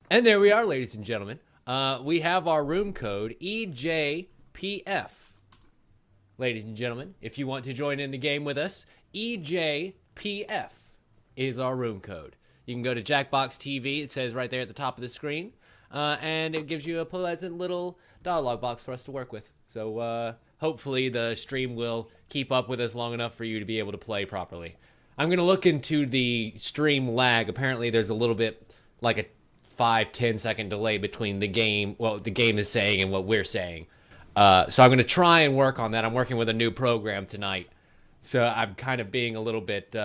And there we are, ladies and gentlemen. We have our room code EJPF. Ladies and gentlemen, if you want to join in the game with us, EJPF is our room code. You can go to Jackbox TV. It says right there at the top of the screen. And it gives you a pleasant little dialogue box for us to work with. So hopefully the stream will keep up with us long enough for you to be able to play properly. I'm going to look into the stream lag. Apparently there's a little bit like a 5-10 second delay between the game, what the game is saying and what we're saying. So I'm going to try and work on that. I'm working with a new program tonight. So I'm kind of being a little bit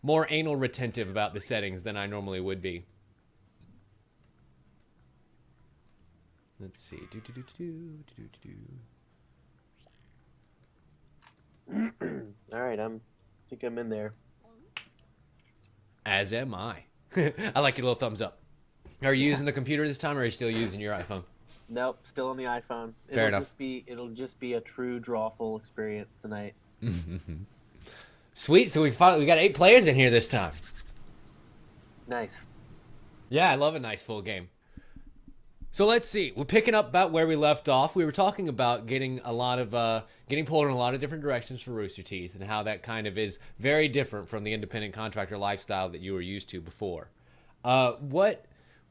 more anal retentive about the settings than I normally would be. Let's see. All right, I think I'm in there. As am I. I like your little thumbs up. Are you using the computer this time, or are you still using your iPhone? Nope, still on the iPhone. Fair enough. It'll just be a true drawful experience tonight. Sweet. So we got 8 players in here this time. Nice. Yeah, I love a nice full game. So let's see. We're picking up about where we left off. We were talking about getting getting pulled in a lot of different directions for Rooster Teeth, and how that kind of is very different from the independent contractor lifestyle that you were used to before.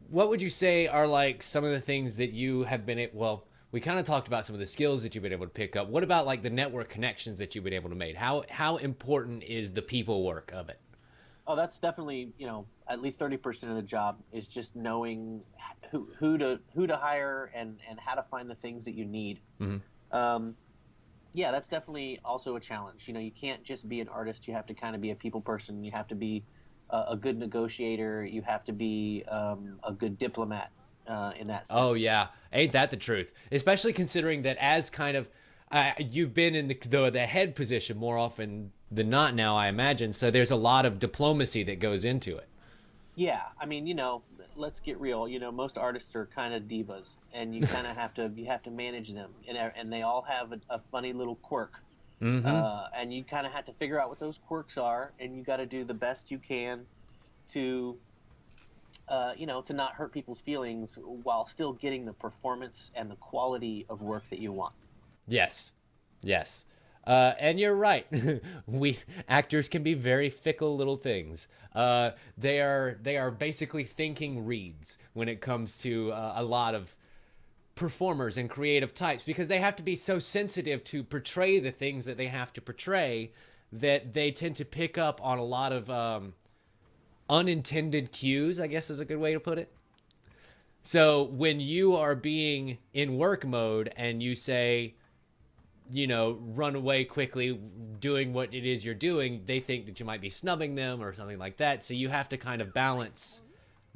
What would you say are like some of the things that you have been well? We kind of talked about some of the skills that you've been able to pick up. What about like the network connections that you've been able to make? How important is the people work of it? Oh, that's definitely, at least 30% of the job is just knowing who to hire and how to find the things that you need. Yeah, that's definitely also a challenge. You can't just be an artist. You have to kind of be a people person. You have to be a good negotiator. You have to be a good diplomat in that sense. Oh yeah, ain't that the truth? Especially considering that as kind of you've been in the head position more often than not now, I imagine. So there's a lot of diplomacy that goes into it. Yeah, I mean, let's get real. Most artists are kind of divas, and you kind of have to manage them, and they all have a funny little quirk, and you kind of have to figure out what those quirks are, and you got to do the best you can to, to not hurt people's feelings while still getting the performance and the quality of work that you want. Yes, yes. And you're right. We actors can be very fickle little things. They are basically thinking reeds when it comes to a lot of performers and creative types, because they have to be so sensitive to portray the things that they have to portray that they tend to pick up on a lot of unintended cues, I guess is a good way to put it. So when you are being in work mode and you say, run away quickly doing what it is you're doing, they think that you might be snubbing them or something like that. So you have to kind of balance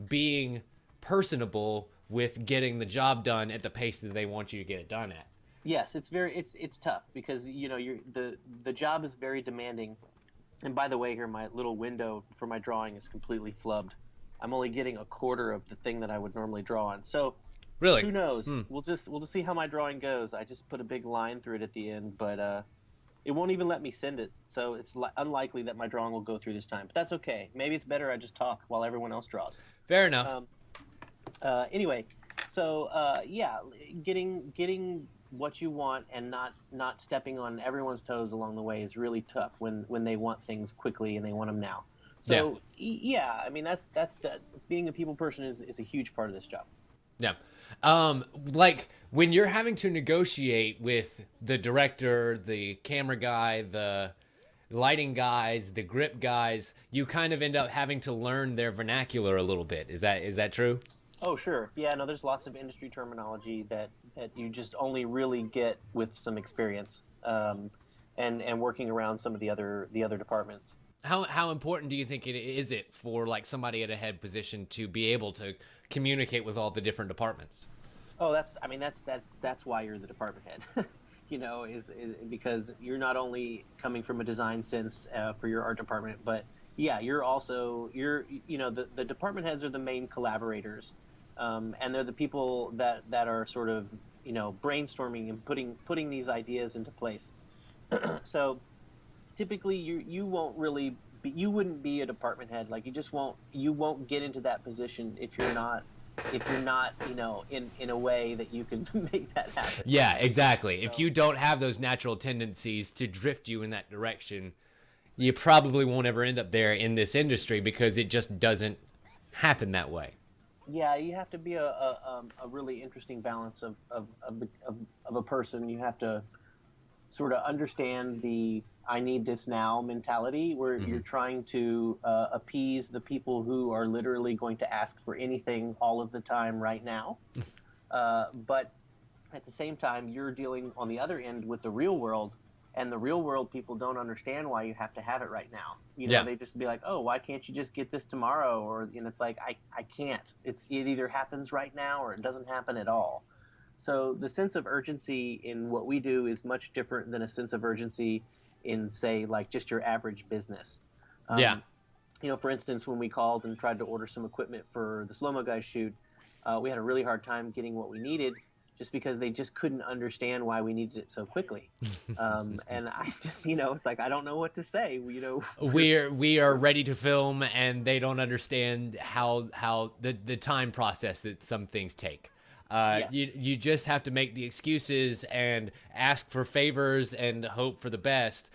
being personable with getting the job done at the pace that they want you to get it done at. Yes, it's tough because the job is very demanding. And by the way, here my little window for my drawing is completely flubbed. I'm only getting a quarter of the thing that I would normally draw on. So Really? who knows? We'll just see how my drawing goes. I just put a big line through it at the end, but it won't even let me send it. So it's unlikely that my drawing will go through this time. But that's okay. Maybe it's better I just talk while everyone else draws. Fair enough. Anyway, so yeah, getting what you want and not stepping on everyone's toes along the way is really tough when they want things quickly and they want them now. So yeah, I mean that's being a people person is a huge part of this job. Yeah. Like when you're having to negotiate with the director, the camera guy, the lighting guys, the grip guys, you kind of end up having to learn their vernacular a little bit. Is that true? Oh, sure. Yeah, no, there's lots of industry terminology that you just only really get with some experience, and working around some of the other departments. How important do you think is it for like somebody at a head position to be able to communicate with all the different departments? Oh, that's why you're the department head. Is because you're not only coming from a design sense for your art department, but yeah, the department heads are the main collaborators, and they're the people that are sort of brainstorming and putting these ideas into place. So typically you wouldn't be a department head. Like you won't get into that position if you're not if you're not, in a way that you can make that happen. Yeah, exactly. If So, you don't have those natural tendencies to drift you in that direction, you probably won't ever end up there in this industry because it just doesn't happen that way. yeah, you have to be a really interesting balance of a person. You have to sort of understand the "I need this now" mentality, where you're trying to appease the people who are literally going to ask for anything all of the time right now. But at the same time, you're dealing on the other end with the real world, and the real world people don't understand why you have to have it right now. Yeah. They just be like, "Oh, why can't you just get this tomorrow?" Or it's like, I can't. It either happens right now or it doesn't happen at all. So the sense of urgency in what we do is much different than a sense of urgency in, say, like just your average business. Yeah. For instance, when we called and tried to order some equipment for the Slow Mo Guys shoot, we had a really hard time getting what we needed just because they just couldn't understand why we needed it so quickly. And I just, it's like, I don't know what to say. We are ready to film, and they don't understand how the time process that some things take. Yes. You just have to make the excuses and ask for favors and hope for the best,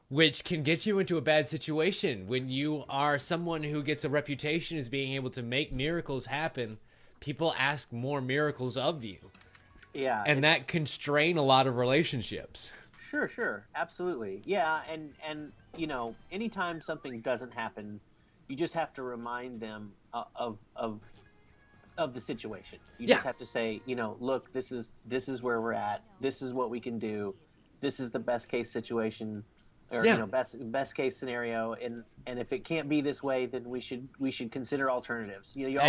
which can get you into a bad situation. When you are someone who gets a reputation as being able to make miracles happen, people ask more miracles of you. Yeah. And that can strain a lot of relationships. Sure, absolutely. Yeah, and anytime something doesn't happen, you just have to remind them of the situation. You just have to say, look, this is where we're at. This is what we can do. This is the best case situation, or best case scenario. And if it can't be this way, then we should consider alternatives. You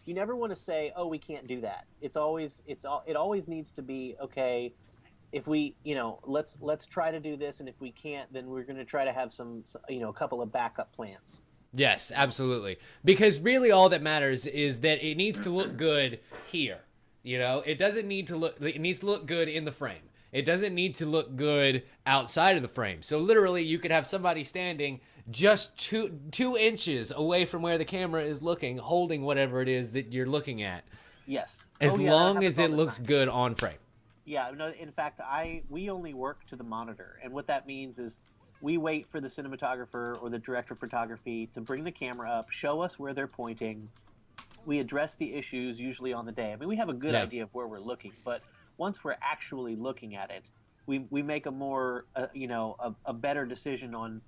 never want to say, oh, we can't do that. It always needs to be, okay, if we, let's try to do this, and if we can't, then we're going to try to have a couple of backup plans. Yes, absolutely. Because really all that matters is that it needs to look good here. It doesn't need to look, it needs to look good in the frame. It doesn't need to look good outside of the frame. So literally you could have somebody standing just two inches away from where the camera is looking, holding whatever it is that you're looking at. Yes. As long as it looks good on frame. Yeah, no, in fact, we only work to the monitor. And what that means is we wait for the cinematographer or the director of photography to bring the camera up, show us where they're pointing. We address the issues usually on the day. I mean, we have a good idea of where we're looking, but once we're actually looking at it, we make a more, a better decision on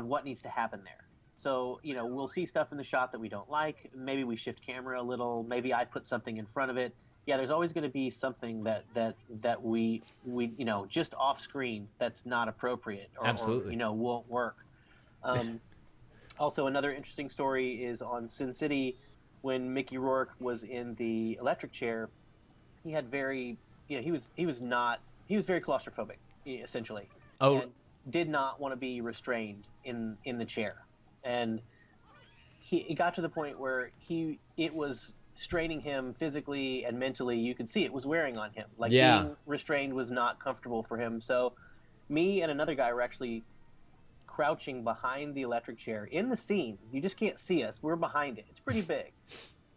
what needs to happen there. So, we'll see stuff in the shot that we don't like. Maybe we shift camera a little. Maybe I put something in front of it. Yeah, there's always going to be something that we just off screen that's not appropriate or won't work. Also, another interesting story is on Sin City when Mickey Rourke was in the electric chair. He had he was very claustrophobic, essentially. Oh. And did not want to be restrained in the chair, and it got to the point where it was straining him physically and mentally. You could see it was wearing on him. Like being restrained was not comfortable for him. So me and another guy were actually crouching behind the electric chair in the scene. You just can't see us. We're behind it. It's pretty big.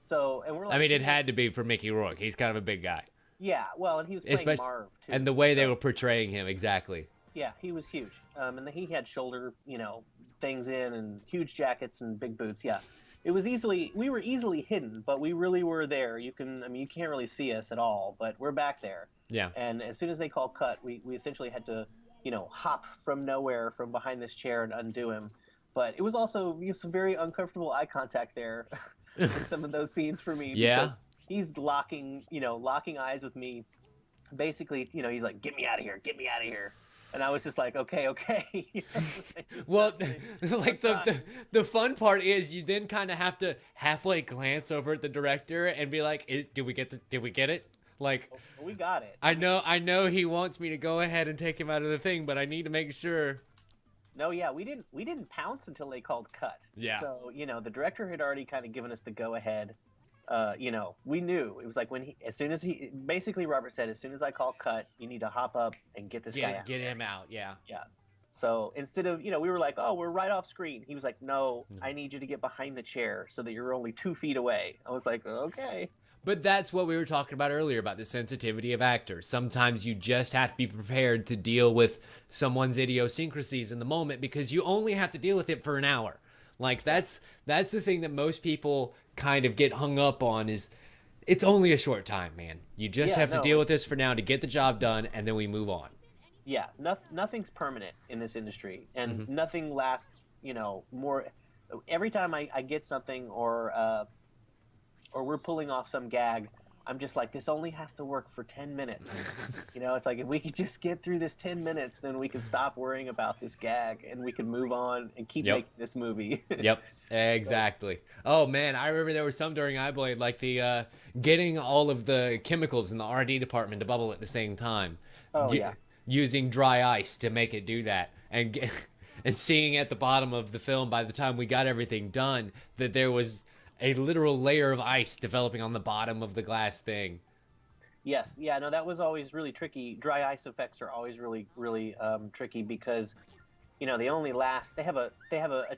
So, and we're like, I mean, it had to be for Mickey Rourke. He's kind of a big guy. Yeah, well, and he was playing Marv too. And the way they were portraying him, exactly. Yeah, he was huge. And he had shoulder, things in, and huge jackets and big boots. Yeah. We were easily hidden, but we really were there. You can't really see us at all, but we're back there. Yeah. And as soon as they called cut, we essentially had to, hop from nowhere from behind this chair and undo him. But it was also some very uncomfortable eye contact there in some of those scenes for me. Yeah. Because he's locking eyes with me. Basically, he's like, "Get me out of here! Get me out of here!" And I was just like, okay. Well, like the fun part is you then kind of have to halfway glance over at the director and be like, did we get it? Like, we got it. I know he wants me to go ahead and take him out of the thing, but I need to make sure. No, yeah, we didn't pounce until they called cut. Yeah. So, the director had already kind of given us the go ahead. We knew. It was like basically Robert said, as soon as I call cut, you need to hop up and get this guy out. Get him out, yeah. Yeah. So instead of, we were like, oh, we're right off screen. He was like, no, I need you to get behind the chair so that you're only 2 feet away. I was like, okay. But that's what we were talking about earlier about the sensitivity of actors. Sometimes you just have to be prepared to deal with someone's idiosyncrasies in the moment because you only have to deal with it for an hour. Like that's the thing that most people kind of get hung up on is it's only a short time, man. You just Yeah, have to no, deal with this for now to get the job done and then we move on. yeah, nothing's permanent in this industry, and nothing lasts. More. Every time I get something or we're pulling off some gag, I'm just like, this only has to work for 10 minutes. It's like, if we could just get through this 10 minutes, then we can stop worrying about this gag and we can move on and keep making this movie. Yep, exactly. Oh man, I remember there was some during iBlade, like the getting all of the chemicals in the RD department to bubble at the same time. Oh, yeah. Using dry ice to make it do that, and seeing at the bottom of the film by the time we got everything done that there was a literal layer of ice developing on the bottom of the glass thing. Yes, yeah, no, that was always really tricky. Dry ice effects are always really, really tricky because, they only last. They have a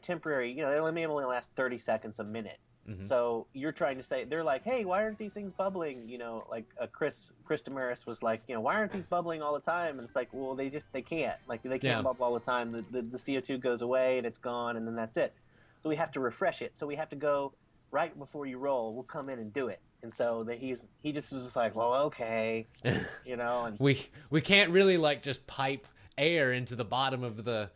temporary. They only last 30 seconds a minute. So you're trying to say, they're like, hey, why aren't these things bubbling? Like Chris Damaris was like, why aren't these bubbling all the time? And it's like, well, they can't. Like they can't bubble all the time. The CO2 goes away and it's gone and then that's it. So we have to refresh it. So we have to go right before you roll. We'll come in and do it. And so he just was just like, well, okay, And we can't really like just pipe air into the bottom of the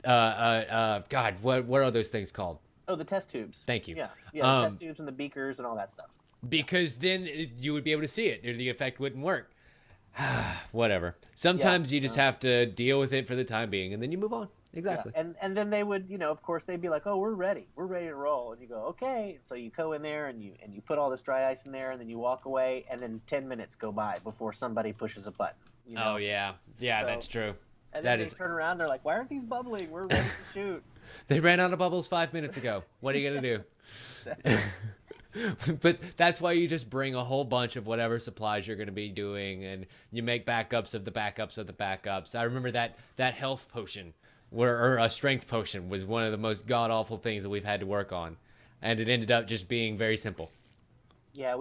God, what are those things called? Oh, the test tubes. Thank you. Yeah, the test tubes and the beakers and all that stuff. Because then you would be able to see it, or the effect wouldn't work. Whatever. Sometimes you just have to deal with it for the time being, and then you move on. Exactly. Yeah. And then they would, of course, they'd be like, oh, we're ready to roll. And you go, okay. And so you go in there and you put all this dry ice in there, and then you walk away, and then 10 minutes go by before somebody pushes a button. Oh yeah, that's true. And then they turn around, they're like, why aren't these bubbling? We're ready to shoot. They ran out of bubbles 5 minutes ago. What are you gonna do? But that's why you just bring a whole bunch of whatever supplies you're going to be doing, and you make backups of the backups of the backups. I remember that health potion, or a strength potion, was one of the most god-awful things that we've had to work on, and it ended up just being very simple. Yeah,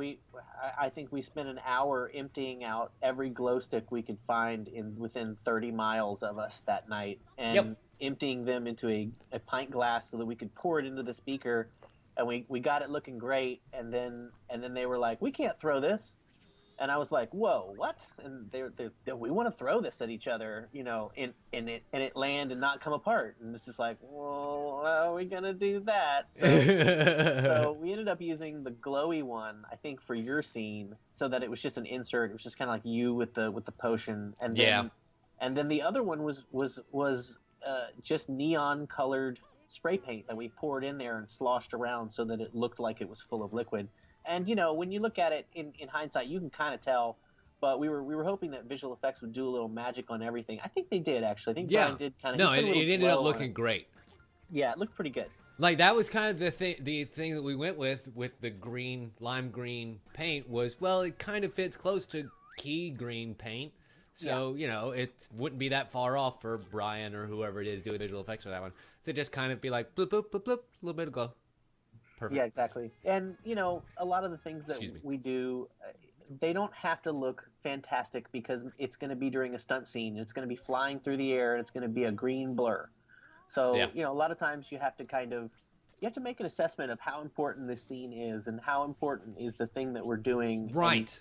I think we spent an hour emptying out every glow stick we could find within 30 miles of us that night, and emptying them into a pint glass so that we could pour it into the speaker. And we got it looking great, and then they were like, we can't throw this. And I was like, whoa, what? And we want to throw this at each other, and it land and not come apart. And it's just like, well, how are we gonna do that? So we ended up using the glowy one, I think, for your scene, so that it was just an insert. It was just kind of like you with the potion, and then the other one was just neon colored spray paint that we poured in there and sloshed around so that it looked like it was full of liquid. And when you look at it in hindsight, you can kind of tell, but we were hoping that visual effects would do a little magic on everything. I think they did, actually. I think Brian did kind of. No, it ended up looking great. Yeah, it looked pretty good. Like that was kind of the thing that we went with the lime green paint was, well, it kind of fits close to key green paint. So, it wouldn't be that far off for Brian or whoever it is doing visual effects for that one. To just kind of be like, bloop, bloop, bloop, bloop, a little bit of glow. Perfect. Yeah, exactly. And, a lot of the things that we do, they don't have to look fantastic because it's going to be during a stunt scene. It's going to be flying through the air, and it's going to be a green blur. So, a lot of times you have to make an assessment of how important this scene is and how important is the thing that we're doing. Right.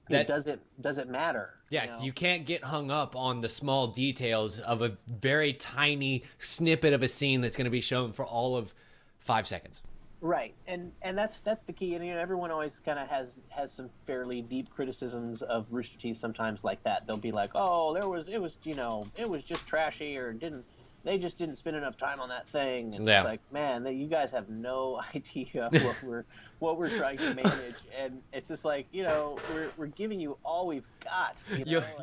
Does it matter? Yeah, you can't get hung up on the small details of a very tiny snippet of a scene that's going to be shown for all of 5 seconds. Right, and that's the key. And everyone always kind of has some fairly deep criticisms of Rooster Teeth sometimes like that. They'll be like, oh, it was just trashy, or they just didn't spend enough time on that thing. And it's like, man, you guys have no idea what we're trying to manage. And it's just like, we're giving you all we've got.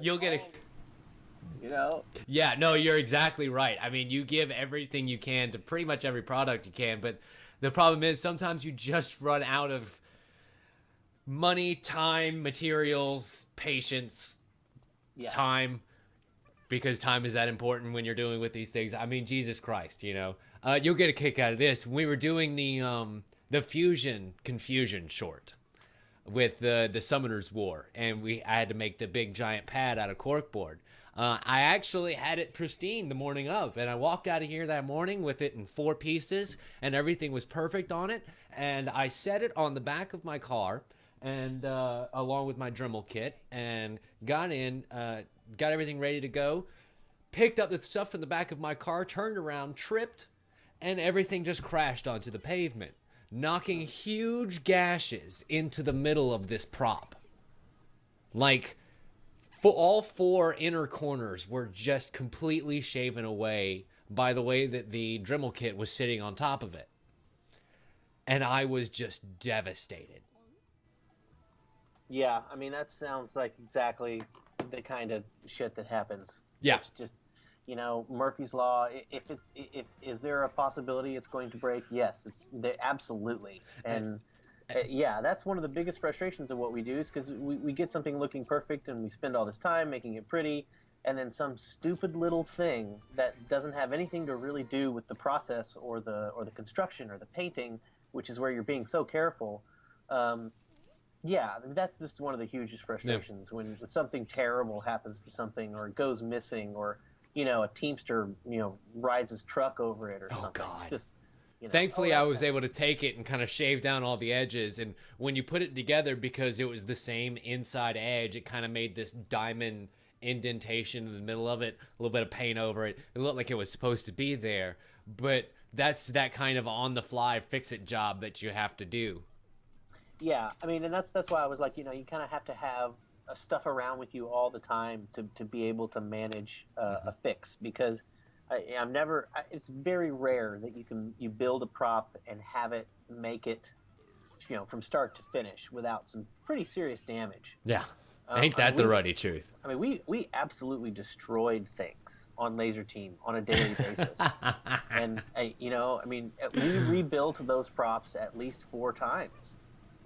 You'll get it. Yeah, no, you're exactly right. I mean, you give everything you can to pretty much every product you can, but the problem is sometimes you just run out of money, time, materials, patience, time. because time is that important when you're dealing with these things. I mean, Jesus Christ, you know. You'll get a kick out of this. We were doing the Fusion Confusion short with the Summoner's War, and I had to make the big giant pad out of corkboard. I actually had it pristine the morning of, and I walked out of here that morning with it in 4 pieces, and everything was perfect on it. And I set it on the back of my car, and along with my Dremel kit, and got everything ready to go. Picked up the stuff from the back of my car, turned around, tripped, and everything just crashed onto the pavement, knocking huge gashes into the middle of this prop. Like, all 4 inner corners were just completely shaven away by the way that the Dremel kit was sitting on top of it. And I was just devastated. Yeah, I mean, that sounds like exactly the kind of shit that happens. Yeah. It's just, you know, Murphy's Law. Is there a possibility it's going to break? Yes, absolutely. And yeah, that's one of the biggest frustrations of what we do, is because we get something looking perfect and we spend all this time making it pretty, and then some stupid little thing that doesn't have anything to really do with the process or the construction or the painting, which is where you're being so careful. Yeah, that's just one of the hugest frustrations, when something terrible happens to something, or it goes missing, or, you know, a Teamster, you know, rides his truck over it or something. God. It's just, you know, thankfully, I was able to take it and kind of shave down all the edges. And when you put it together, because it was the same inside edge, it kind of made this diamond indentation in the middle of it, a little bit of paint over it. It looked like it was supposed to be there. But that's that kind of on-the-fly fix-it job that you have to do. Yeah, I mean, and that's why I was like, you know, you kind of have to have stuff around with you all the time to be able to manage a fix, because it's very rare that you build a prop and have it make it, you know, from start to finish without some pretty serious damage. Yeah, ain't that the ruddy truth? I mean, we absolutely destroyed things on Laser Team on a daily basis. And, you know, I mean, we rebuilt those props at least 4 times.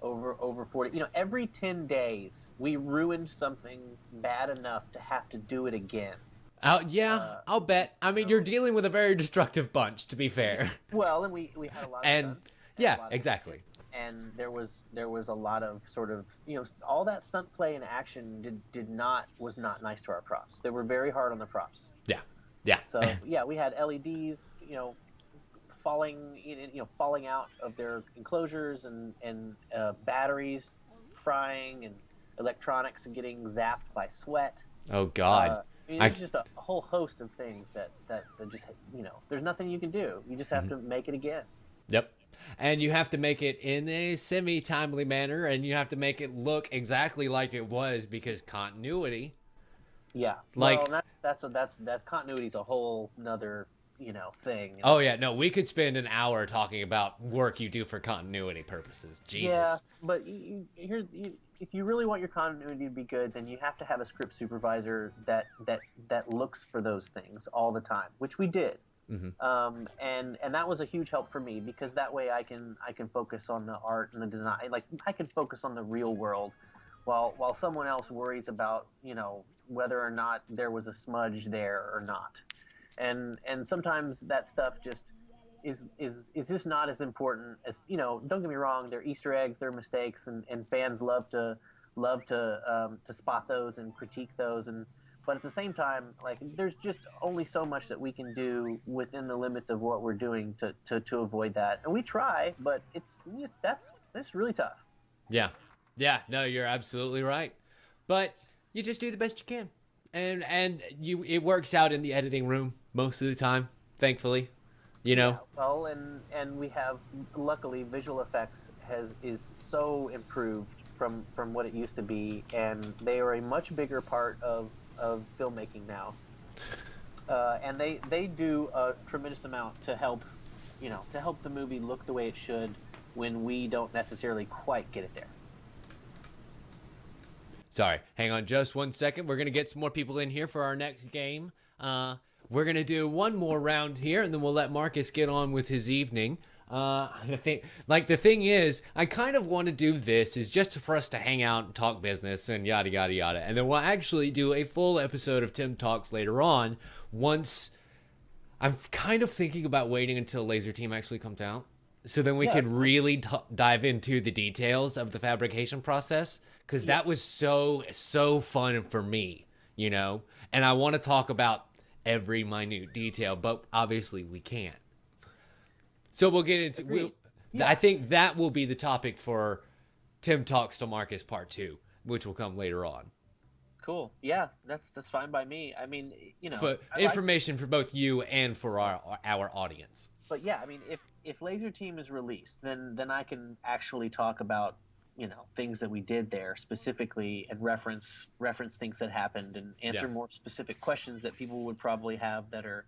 Over 40, you know, every 10 days we ruined something bad enough to have to do it again. I'll bet. I mean, you're dealing with a very destructive bunch, to be fair. Well, and we had a lot of stunts. Yeah, exactly. And there was a lot of sort of, you know, all that stunt play and action was not nice to our props. They were very hard on the props. Yeah. So yeah, we had LEDs, you know, falling out of their enclosures, and batteries frying, and electronics getting zapped by sweat. Oh God! There's just a whole host of things that just, you know, there's nothing you can do. You just have to make it again. Yep. And you have to make it in a semi-timely manner, and you have to make it look exactly like it was, because continuity. Yeah. Like, well, that continuity is a whole nother, you know, thing. Oh yeah, no, we could spend an hour talking about work you do for continuity purposes. Jesus. Yeah, but if you really want your continuity to be good, then you have to have a script supervisor that looks for those things all the time, which we did. Mm-hmm. And that was a huge help for me, because that way I can focus on the art and the design. Like, I can focus on the real world, while someone else worries about, you know, whether or not there was a smudge there or not. And sometimes that stuff just is just not as important as, you know, don't get me wrong, they're Easter eggs, they're mistakes, and fans love to spot those and critique those, but at the same time, like, there's just only so much that we can do within the limits of what we're doing to avoid that. And we try, but that's really tough. Yeah. No, you're absolutely right. But you just do the best you can, and it works out in the editing room most of the time, thankfully, you know. Yeah, well, and we have, luckily, visual effects is so improved from what it used to be, and they are a much bigger part of filmmaking now, and they do a tremendous amount to help the movie look the way it should when we don't necessarily quite get it there. Sorry, hang on just 1 second. We're going to get some more people in here for our next game. We're going to do one more round here, and then we'll let Marcus get on with his evening. The thing is, I kind of want to do this is just for us to hang out and talk business and yada yada yada, and then we'll actually do a full episode of Tim Talks later on. Once I'm kind of thinking about waiting until Laser Team actually comes out, so then we Yeah, can that's fine. really dive into the details of the fabrication process, because that was Yes. so fun for me, and I want to talk about every minute detail, but obviously we can't. So we'll get into. Agreed. I Yeah. think that will be the topic for Tim Talks to Marcus Part 2, which will come later on. Cool. Yeah, that's fine by me. I mean, For I like. information for both you and for our audience. But yeah, I mean, if Laser Team is released, then I can actually talk about things that we did there specifically and reference things that happened and answer Yeah. more specific questions that people would probably have that are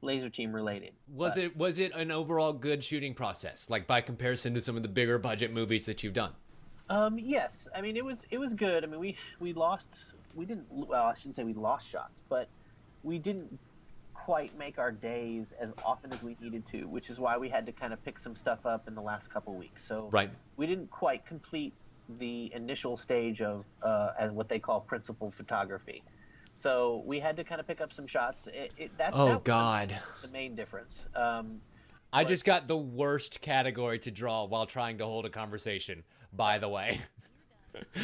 Laser Team related. Was it an overall good shooting process, like by comparison to some of the bigger budget movies that you've done? Yes, I mean it was good. I mean we lost we didn't well I shouldn't say we lost shots, but we didn't quite make our days as often as we needed to, which is why we had to kind of pick some stuff up in the last couple weeks. So Right. we didn't quite complete the initial stage of as what they call principal photography. So we had to kind of pick up some shots. That Oh was God. the main difference. I But just got the worst category to draw while trying to hold a conversation, by the way.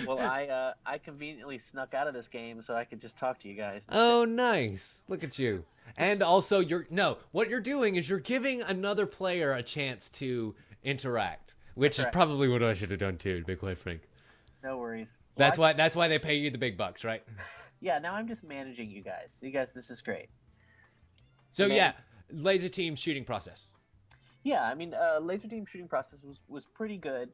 well, I conveniently snuck out of this game so I could just talk to you guys. Oh, nice. Look at you. And also, what you're doing is you're giving another player a chance to interact, which That's is right. probably what I should have done too, to be quite frank. No worries. Well, That's why they pay you the big bucks, right? yeah, now I'm just managing you guys. You guys, this is great. So And then- yeah, laser team shooting process. Yeah, I mean, laser team shooting process was pretty good.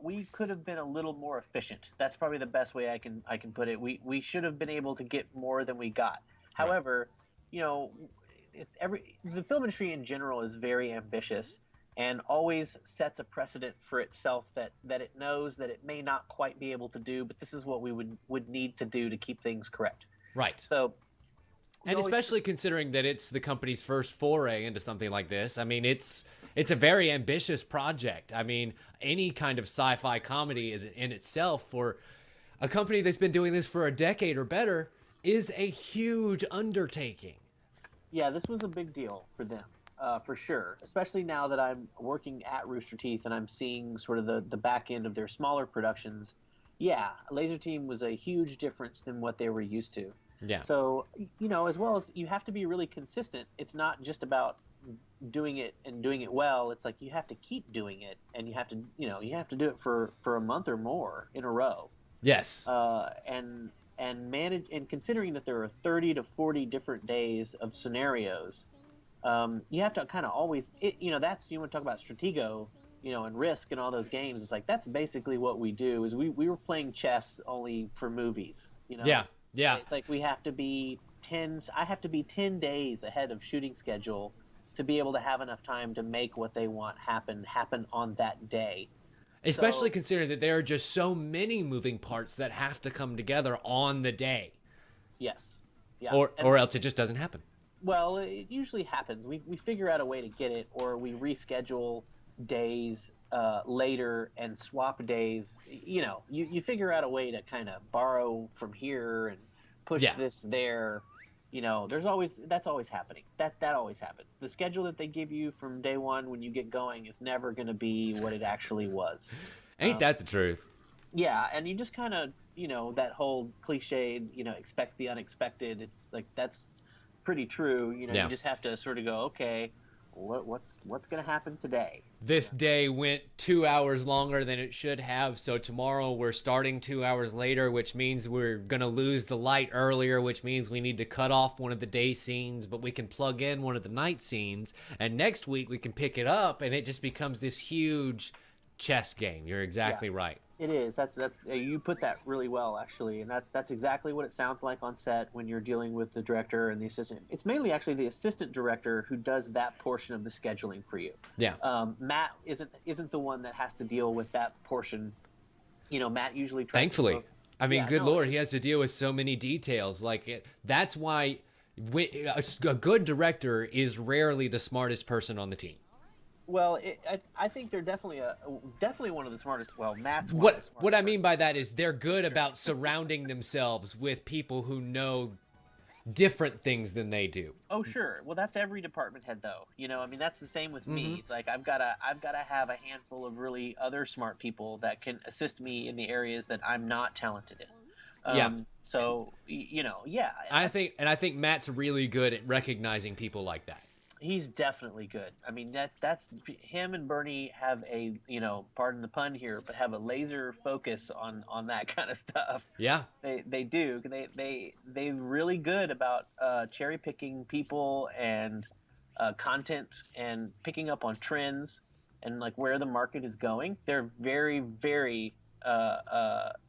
We could have been a little more efficient. That's probably the best way I can put it. We should have been able to get more than we got. However, the film industry in general is very ambitious and always sets a precedent for itself that it knows that it may not quite be able to do, but this is what we would need to do to keep things correct. Right. So, we And always- especially considering that it's the company's first foray into something like this. I mean, it's a very ambitious project. I mean, any kind of sci-fi comedy is in itself, for a company that's been doing this for a decade or better, is a huge undertaking. yeah, this was a big deal for them, for sure. Especially now that I'm working at Rooster Teeth and I'm seeing sort of the back end of their smaller productions. Yeah, Laser Team was a huge difference than what they were used to. Yeah. So, as well as you have to be really consistent. It's not just about doing it and doing it well. It's like you have to keep doing it, and you have to do it for a month or more in a row. Yes. And manage, and considering that there are 30 to 40 different days of scenarios, you have to kind of always, that's, you want to talk about stratego, and Risk and all those games. It's like that's basically what we do. Is we were playing chess only for movies. Yeah. Yeah. It's like I have to be 10 days ahead of shooting schedule to be able to have enough time to make what they want happen on that day. Especially So- considering that there are just so many moving parts that have to come together on the day, Yes. Yeah. or else it just doesn't happen. Well, it usually happens. We figure out a way to get it, or we reschedule days later and swap days. You figure out a way to kind of borrow from here and push Yeah. this there. That's always happening. That always happens. The schedule that they give you from day one when you get going is never going to be what it actually was. Ain't that the truth? Yeah, and you just kind of, that whole cliched, expect the unexpected. It's like that's pretty true. Yeah. You just have to sort of go, okay, what's going to happen today? This day went 2 hours longer than it should have, so tomorrow we're starting 2 hours later, which means we're gonna lose the light earlier, which means we need to cut off one of the day scenes, but we can plug in one of the night scenes, and next week we can pick it up, and it just becomes this huge chess game. You're exactly right. It is. That's you put that really well, actually, and that's exactly what it sounds like on set when you're dealing with the director and the assistant. It's mainly actually the assistant director who does that portion of the scheduling for you. Yeah. Matt isn't the one that has to deal with that portion. Matt usually tries Thankfully. to I mean, Yeah, good no, Lord, he has to deal with so many details. That's why a good director is rarely the smartest person on the team. Well, I think they're definitely one of the smartest. Well, Matt's one of the What smartest I mean person. by that is they're good about surrounding themselves with people who know different things than they do. Oh, sure. Well, that's every department head, though. I mean, that's the same with me. Mm-hmm. It's like I've gotta have a handful of really other smart people that can assist me in the areas that I'm not talented in. Yeah. So yeah, I think Matt's really good at recognizing people like that. he's definitely good. I mean, that's him and Bernie have a pardon the pun here, but have a laser focus on that kind of stuff. Yeah. They do. They're really good about cherry picking people and content and picking up on trends and like where the market is going. They're very very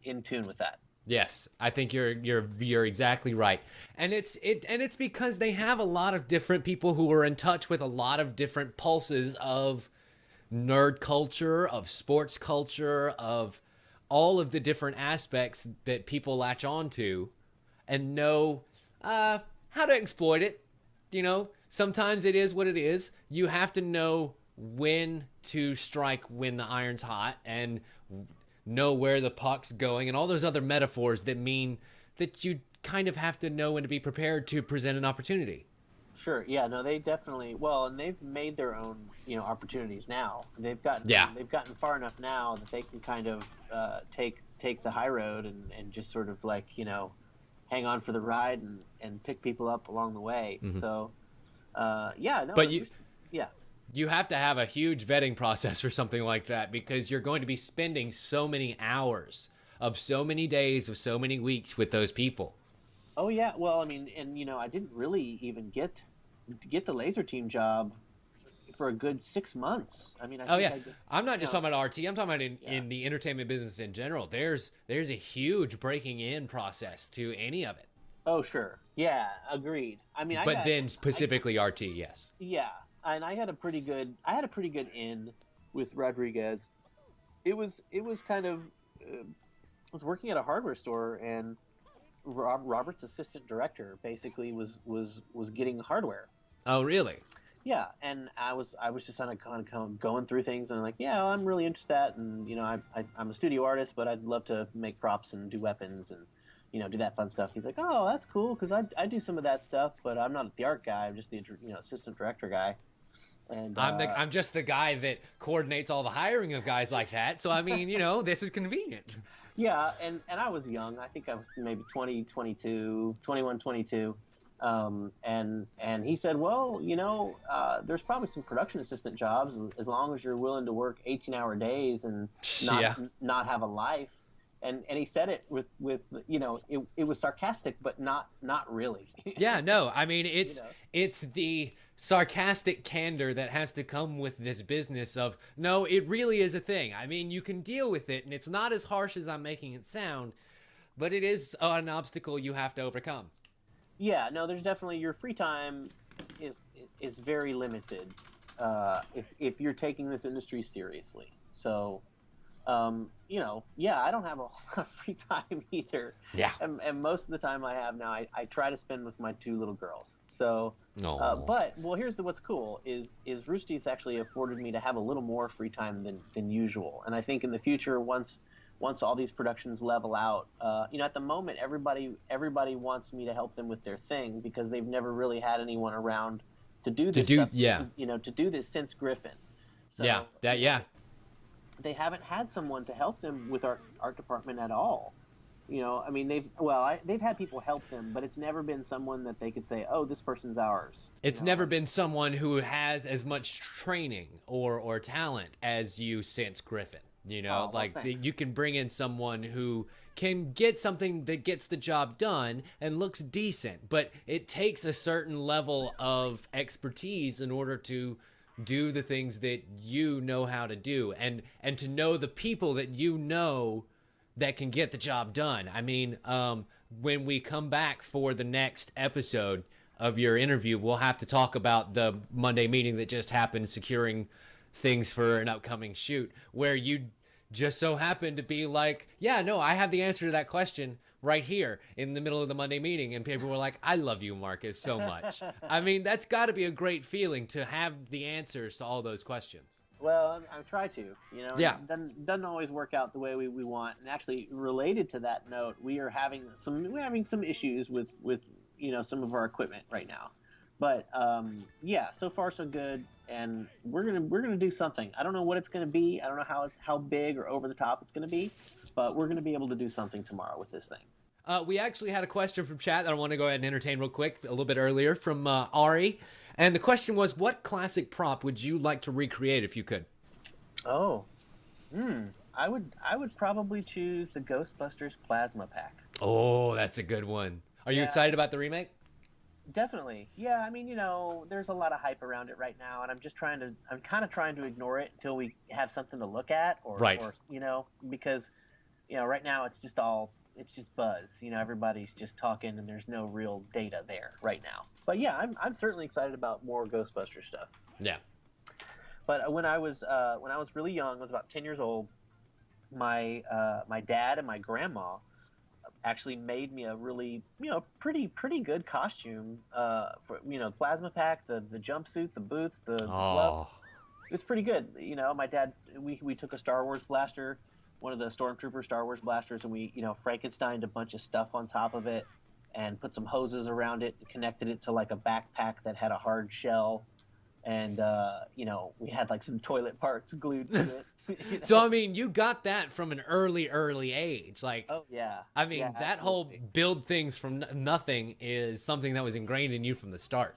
in tune with that. Yes, I think you're exactly right, and it's because they have a lot of different people who are in touch with a lot of different pulses of nerd culture, of sports culture, of all of the different aspects that people latch on to, and know how to exploit it. Sometimes it is what it is. You have to know when to strike when the iron's hot, and know where the puck's going, and all those other metaphors that mean that you kind of have to know when to be prepared to present an opportunity. Sure. Yeah. No, they definitely. Well, and they've made their own, opportunities now. Yeah. They've gotten far enough now that they can kind of take the high road and just sort of like hang on for the ride and pick people up along the way. Mm-hmm. So, yeah. No. But Yeah. you have to have a huge vetting process for something like that, because you're going to be spending so many hours of so many days of so many weeks with those people. Oh yeah. Well, I mean, and I didn't really even get the laser team job for a good 6 months. I mean, I Oh think yeah, I did, I'm not just talking about RT. I'm talking about Yeah. in the entertainment business in general. There's a huge breaking in process to any of it. Oh sure. Yeah. Agreed. I mean, But then specifically RT, yes. Yeah, and I had a pretty good in with Rodriguez. It was kind of I was working at a hardware store, and Robert's assistant director basically was getting hardware. Oh really? Yeah, and I was just kind of going through things, and I'm like, yeah, I'm really interested in that, and I'm a studio artist, but I'd love to make props and do weapons and do that fun stuff. He's like, oh, that's cool, because I do some of that stuff, but I'm not the art guy. I'm just the assistant director guy. And I'm just the guy that coordinates all the hiring of guys like that. So I mean, this is convenient. yeah, and I was young. I think I was maybe 20, 22, 21, 22. And he said, well, there's probably some production assistant jobs as long as you're willing to work 18-hour days and not have a life. And he said it with it was sarcastic, but not really. Yeah, no, I mean it's the sarcastic candor that has to come with this business of, no, it really is a thing. I mean, you can deal with it, and it's not as harsh as I'm making it sound, but it is an obstacle you have to overcome. Yeah, no, there's definitely your free time is very limited if you're taking this industry seriously. So yeah, I don't have a lot of free time either. Yeah. And most of the time I have now, I try to spend with my two little girls. So, No. but here's what's cool is Rooster Teeth actually afforded me to have a little more free time than usual. And I think in the future, once all these productions level out, at the moment, everybody wants me to help them with their thing because they've never really had anyone around to do this stuff. Yeah. To do this since Griffin. So, Yeah. They haven't had someone to help them with our art department at all. I mean, they've had people help them, but it's never been someone that they could say, "Oh, this person's ours." It's never been someone who has as much training or talent as you since Griffin. You can bring in someone who can get something that gets the job done and looks decent, but it takes a certain level of expertise in order to do the things that you know how to do, and to know the people that that can get the job done. I mean, when we come back for the next episode of your interview, we'll have to talk about the Monday meeting that just happened, securing things for an upcoming shoot, where you just so happened to be like, yeah, no, I have the answer to that question right here in the middle of the Monday meeting. And people were like, I love you, Marcus, so much. I mean, that's got to be a great feeling to have the answers to all those questions. Well, I try to, Yeah. it doesn't always work out the way we want. And actually, related to that note, we're having some issues with some of our equipment right now. But yeah, so far so good, and we're gonna do something. I don't know what it's gonna be. I don't know how big or over the top it's gonna be, but we're gonna be able to do something tomorrow with this thing. We actually had a question from chat that I want to go ahead and entertain real quick a little bit earlier from Ari. And the question was, what classic prop would you like to recreate if you could? Oh, I would probably choose the Ghostbusters plasma pack. Oh, that's a good one. Are you excited about the remake? Definitely. Yeah, I mean, there's a lot of hype around it right now, and I'm kind of trying to ignore it until we have something to look at, or because, right now it's just buzz. Everybody's just talking, and there's no real data there right now. But yeah, I'm certainly excited about more Ghostbusters stuff. Yeah. But when I was really young, I was about 10 years old. My dad and my grandma actually made me a really pretty good costume for plasma pack, the jumpsuit, the boots, the gloves. It was pretty good. My dad, we took a Star Wars blaster, one of the Stormtrooper Star Wars blasters, and we Frankensteined a bunch of stuff on top of it and put some hoses around it and connected it to like a backpack that had a hard shell, and we had like some toilet parts glued to it. So I mean, you got that from an early age. Like, oh yeah, I mean, yeah, that absolutely. whole build things from nothing is something that was ingrained in you from the start.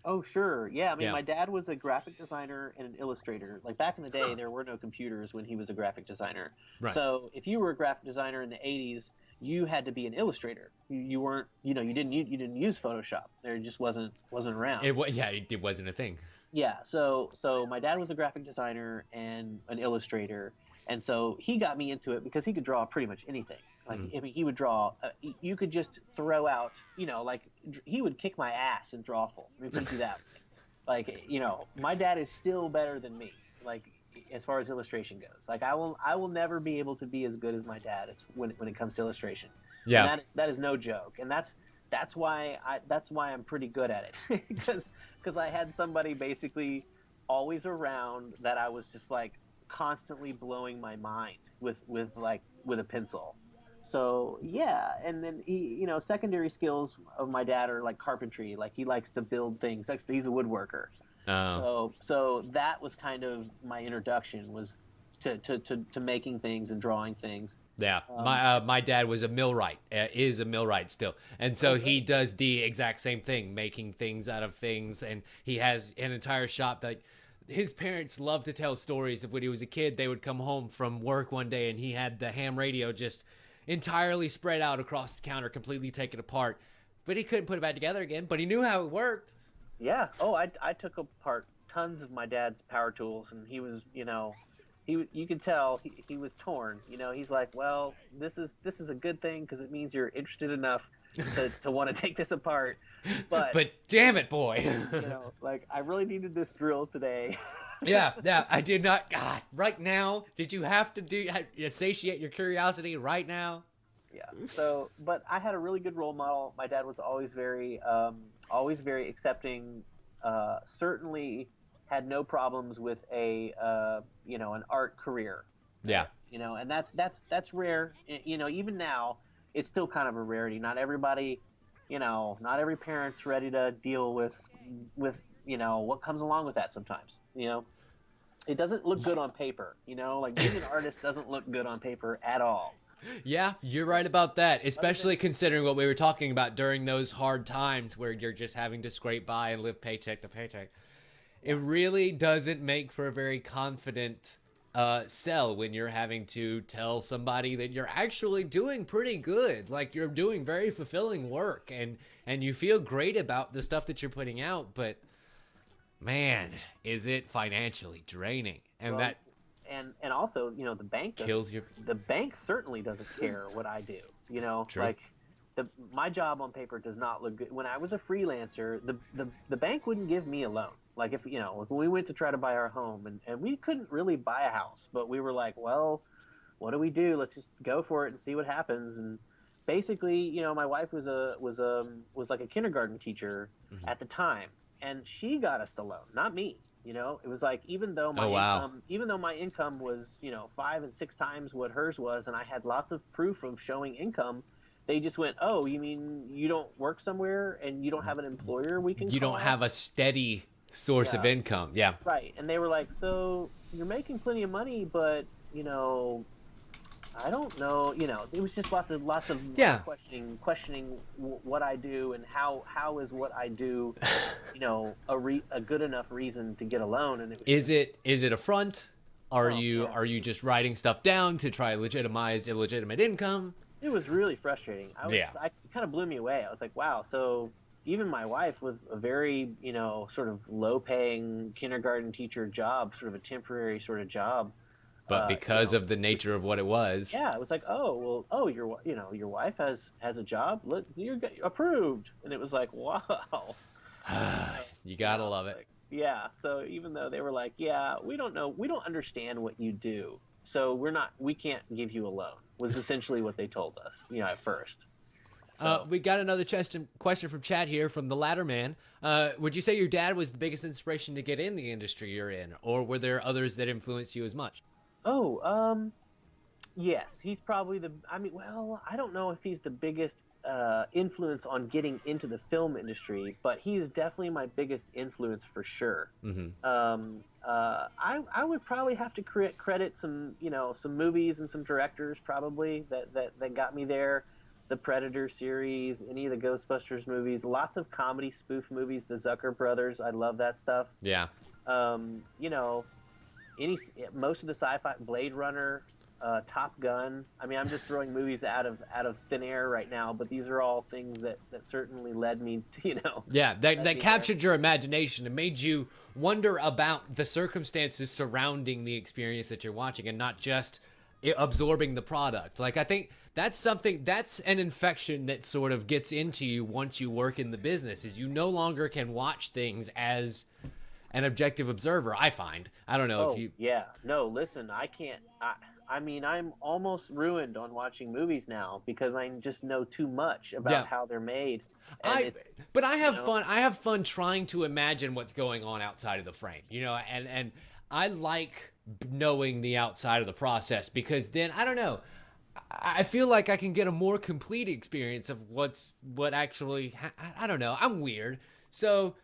Oh sure, yeah. I mean, Yeah. my dad was a graphic designer and an illustrator. Like back in the day, there were no computers when he was a graphic designer. Right. So if you were a graphic designer in the '80s, you had to be an illustrator. You weren't, you didn't use Photoshop. There just wasn't around. It wasn't a thing. Yeah, so my dad was a graphic designer and an illustrator, and so he got me into it because he could draw pretty much anything. Like, I mean, he would draw. You could just throw out, like he would kick my ass in Drawful. Let me put it that way. Like, my dad is still better than me. Like, as far as illustration goes, like I will never be able to be as good as my dad when it comes to illustration. Yeah, and that is no joke, and that's why I'm pretty good at it because I had somebody basically always around that I was just like constantly blowing my mind with a pencil. So yeah, and then he, secondary skills of my dad are like carpentry. Like he likes to build things. He's a woodworker. So that was kind of my introduction, was to making things and drawing things. Yeah, my dad was a millwright, is a millwright still, and so he does the exact same thing, making things out of things, and he has an entire shop that his parents love to tell stories of when he was a kid. They would come home from work one day and he had the ham radio just entirely spread out across the counter, completely taken apart, but he couldn't put it back together again, but he knew how it worked. Yeah. Oh, I took apart tons of my dad's power tools, and he was, you could tell he was torn. He's like, well, this is a good thing because it means you're interested enough to want to take this apart. But damn it, boy. Like I really needed this drill today. Yeah, I did not. God, right now, did you have to satiate your curiosity right now? Yeah. So, but I had a really good role model. My dad was always very accepting. Certainly had no problems with an art career. Yeah. And that's rare. Even now, it's still kind of a rarity. Not everybody, not every parent's ready to deal with what comes along with that sometimes. It doesn't look good on paper. Like being an artist doesn't look good on paper at all. Yeah, you're right about that, especially considering what we were talking about during those hard times where you're just having to scrape by and live paycheck to paycheck. It really doesn't make for a very confident sell when you're having to tell somebody that you're actually doing pretty good. Like you're doing very fulfilling work and you feel great about the stuff that you're putting out, but man, is it financially draining. And that and also, the bank kills you. The bank certainly doesn't care what I do. True. Like my job on paper does not look good. When I was a freelancer, the bank wouldn't give me a loan. Like if when we went to try to buy our home and we couldn't really buy a house, but we were like, well, what do we do? Let's just go for it and see what happens. And basically, my wife was like a kindergarten teacher Mhm. at the time, and she got us the loan, not me. It was like Oh wow. even though my income was 5 and 6 times what hers was, and I had lots of proof of showing income, they just went, "Oh, you mean you don't work somewhere and you don't have an employer we can You don't call?" have a steady source of Yeah, income. Yeah. right. And they were like, "So you're making plenty of money, but I don't know." It was just lots of Yeah. questioning what I do, and how is what I do, a good enough reason to get a loan. And it was just, Is it a front? oh man, Are you just writing stuff down to try legitimize illegitimate income? it was really frustrating. Yeah. It kind of blew me away. I was like, wow. So even my wife with a very, sort of low paying kindergarten teacher job, sort of a temporary sort of job, But because of the it was, nature of what it was, yeah, it was like, oh, well, oh, your wife has a job. Look, you're approved. And it was like, wow. you gotta love it. Like, yeah. So even though they were like, yeah, we don't know, we don't understand what you do, so we can't give you a loan, was essentially what they told us, at first. So, We got another question from chat here from the Ladder Man. Would you say your dad was the biggest inspiration to get in the industry you're in, or were there others that influenced you as much? oh, yes, he's probably I mean, well, I don't know if he's the biggest influence on getting into the film industry, but he is definitely my biggest influence for sure. Hmm. I would probably have to credit some movies and some directors probably that got me there. The Predator series, any of the Ghostbusters movies, lots of comedy spoof movies, the Zucker brothers. I love that stuff. Yeah. Um, you know, any Most of the sci-fi, Blade Runner, Top Gun. I mean, I'm just throwing movies out of thin air right now, but these are all things that certainly led me to, Yeah, led that me there. captured your imagination and made you wonder about the circumstances surrounding the experience that you're watching and not just absorbing the product. Like, I think that's an infection that sort of gets into you once you work in the business, is you no longer can watch things as an objective observer, I find. I don't know if Oh you. yeah, no. Listen, I can't. I mean, I'm almost ruined on watching movies now because I just know too much Yeah. about how they're made, and I it's but I you have know fun. I have fun trying to imagine what's going on outside of the frame, and I like knowing the outside of the process, because then I don't know. I feel like I can get a more complete experience of what actually. I don't know. I'm weird, so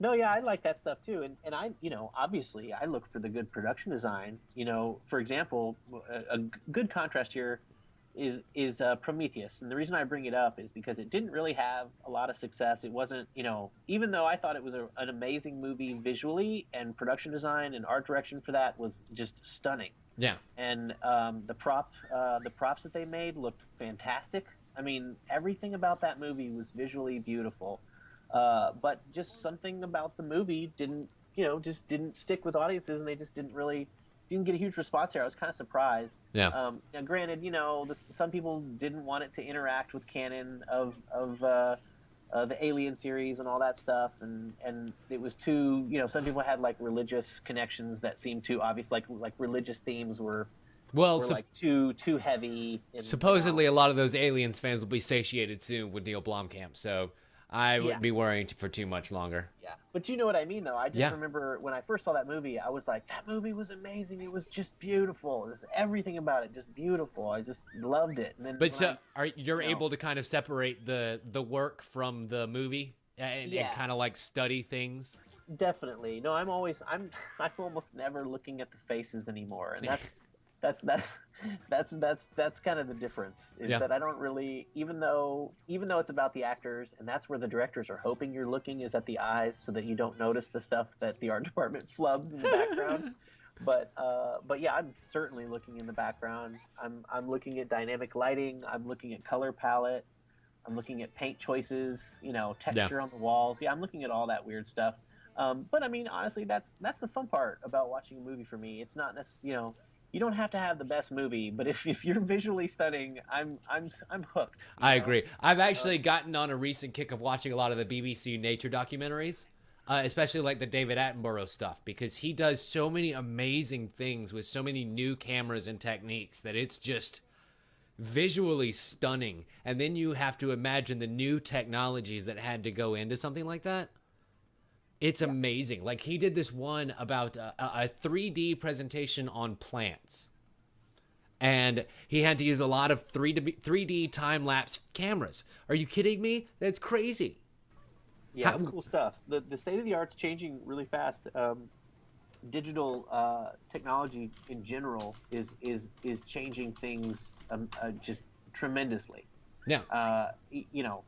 No, yeah, I like that stuff too, and I, obviously, I look for the good production design. For example, a good contrast here is Prometheus, and the reason I bring it up is because it didn't really have a lot of success. It wasn't, even though I thought it was an amazing movie visually, and production design and art direction for that was just stunning, yeah, and the props that they made looked fantastic. I mean, everything about that movie was visually beautiful, but just something about the movie just didn't stick with audiences, and they just didn't get a huge response here. I was kind of surprised. yeah, Now, granted, some people didn't want it to interact with canon of the Alien series and all that stuff, and it was too, some people had like religious connections that seemed too obvious, like religious themes well, were like too heavy. And, supposedly a lot of those Aliens fans will be satiated soon with Neil Blomkamp, so I yeah. wouldn't be worrying for too much longer. Yeah, but you know what I mean, though. I just Yeah. remember when I first saw that movie, I was like, that movie was amazing. It was just beautiful. Just everything about it, just beautiful. I just loved it. And then, But so you're you know, able to kind of separate the work from the movie, and yeah, kind of like study things. definitely. No, I'm almost never looking at the faces anymore, and that's that's kind of the difference, is Yeah. that I don't really, even though it's about the actors, and that's where the directors are hoping you're looking, is at the eyes, so that you don't notice the stuff that the art department flubs in the background. But yeah, I'm certainly looking in the background. I'm looking at dynamic lighting. I'm looking at color palette. I'm looking at paint choices. Yeah. Texture on the walls. Yeah, I'm looking at all that weird stuff. But I mean, honestly, that's the fun part about watching a movie for me. It's not necessarily, you don't have to have the best movie, but if you're visually stunning, I'm hooked. I agree. I've actually gotten on a recent kick of watching a lot of the BBC nature documentaries. especially like the David Attenborough stuff, because he does so many amazing things with so many new cameras and techniques that it's just visually stunning. And then you have to imagine the new technologies that had to go into something like that. It's amazing. Like, he did this one about a 3D presentation on plants. And he had to use a lot of 3D time-lapse cameras. Are you kidding me? That's crazy. Yeah, it's cool stuff. The state of the art's changing really fast. Digital technology in general is changing things just tremendously. Yeah. You know,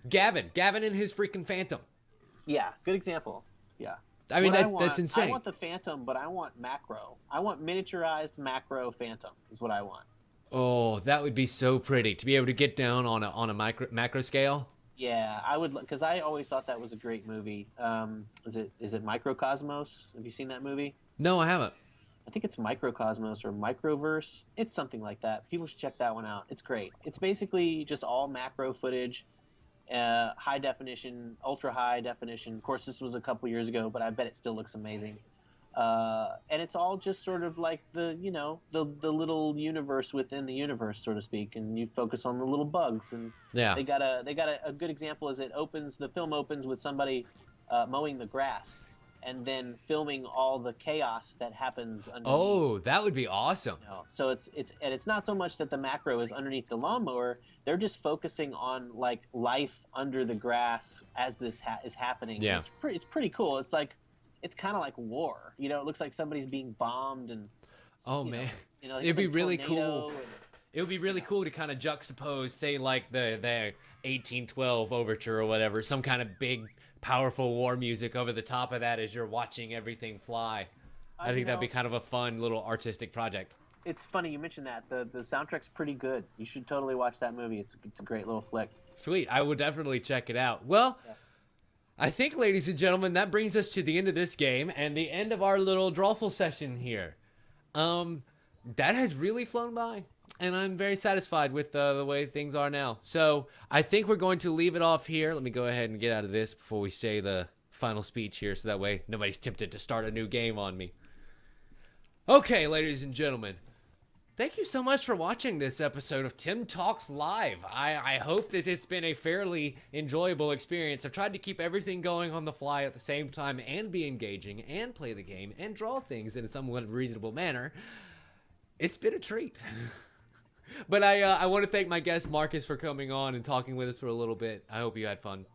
Gavin and his freaking Phantom. Yeah, good example. Yeah. I mean, that's insane. I want the Phantom, but I want macro. I want miniaturized macro Phantom is what I want. Oh, that would be so pretty to be able to get down on a macro scale. Yeah, I would, because I always thought that was a great movie. Is it Microcosmos? Have you seen that movie? No, I haven't. I think it's Microcosmos or Microverse. It's something like that. People should check that one out. It's great. It's basically just all macro footage. High definition, ultra high definition. Of course, this was a couple years ago, but I bet it still looks amazing. And it's all just sort of like the little universe within the universe, so to speak. And you focus on the little bugs. And yeah, they got a good example. Is the film opens with somebody mowing the grass, and then filming all the chaos that happens underneath. Oh, that would be awesome. So it's not so much that the macro is underneath the lawnmower. They're just focusing on like life under the grass as this is happening. Yeah. It's pretty cool. It's kind of like war. You know, it looks like somebody's being bombed and. Oh man, like it'd be really cool. And, it would be really cool to kind of juxtapose, say, like the 1812 overture or whatever, some kind of big, powerful war music over the top of that as you're watching everything fly. I think that'd be kind of a fun little artistic project. It's funny you mentioned that. The soundtrack's pretty good. You should totally watch that movie. It's a great little flick. Sweet. I will definitely check it out. Well, yeah. I think, ladies and gentlemen, that brings us to the end of this game and the end of our little drawful session here. That has really flown by, and I'm very satisfied with the way things are now. So I think we're going to leave it off here. Let me go ahead and get out of this before we say the final speech here, so that way nobody's tempted to start a new game on me. Okay, ladies and gentlemen, thank you so much for watching this episode of Tim Talks Live. I hope that it's been a fairly enjoyable experience. I've tried to keep everything going on the fly at the same time and be engaging and play the game and draw things in a somewhat reasonable manner. It's been a treat. But I want to thank my guest Marcus for coming on and talking with us for a little bit. I hope you had fun.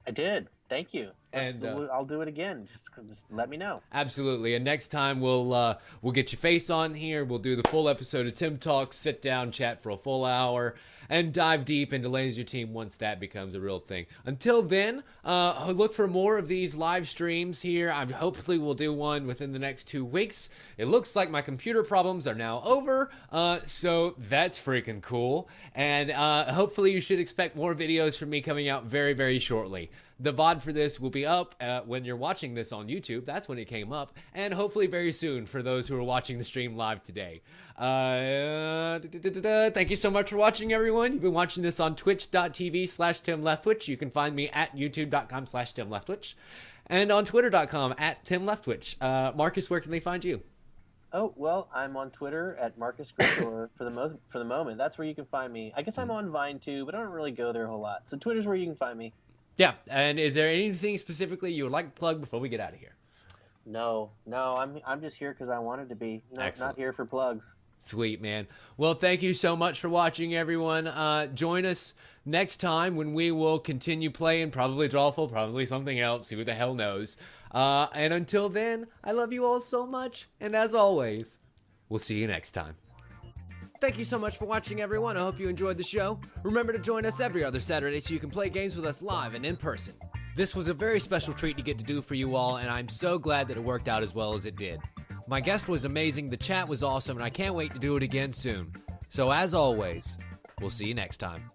I did. Thank you. And I'll do it again. Just let me know. Absolutely. And next time we'll get your face on here. We'll do the full episode of Tim Talks, sit down, chat for a full hour, and dive deep into Laser Team once that becomes a real thing. Until then, look for more of these live streams here. Hopefully we'll do one within the next 2 weeks. It looks like my computer problems are now over, so that's freaking cool. And hopefully you should expect more videos from me coming out very, very shortly. The VOD for this will be up when you're watching this on YouTube. That's when it came up. And hopefully very soon for those who are watching the stream live today. Thank you so much for watching, everyone. You've been watching this on twitch.tv/TimLeftwich. You can find me at youtube.com/TimLeftwich. And on twitter.com @TimLeftwich. Marcus, where can they find you? Oh, well, I'm on Twitter at Marcus Grisor for the moment. That's where you can find me. I guess I'm on Vine too, but I don't really go there a whole lot. So Twitter's where you can find me. Yeah, and is there anything specifically you would like to plug before we get out of here? No, I'm just here because I wanted to be. Not here for plugs. Sweet, man. Well, thank you so much for watching, everyone. Join us next time when we will continue playing, probably Drawful, probably something else, who the hell knows. And until then, I love you all so much, and as always, we'll see you next time. Thank you so much for watching, everyone. I hope you enjoyed the show. Remember to join us every other Saturday so you can play games with us live and in person. This was a very special treat to get to do for you all, and I'm so glad that it worked out as well as it did. My guest was amazing, the chat was awesome, and I can't wait to do it again soon. So as always, we'll see you next time.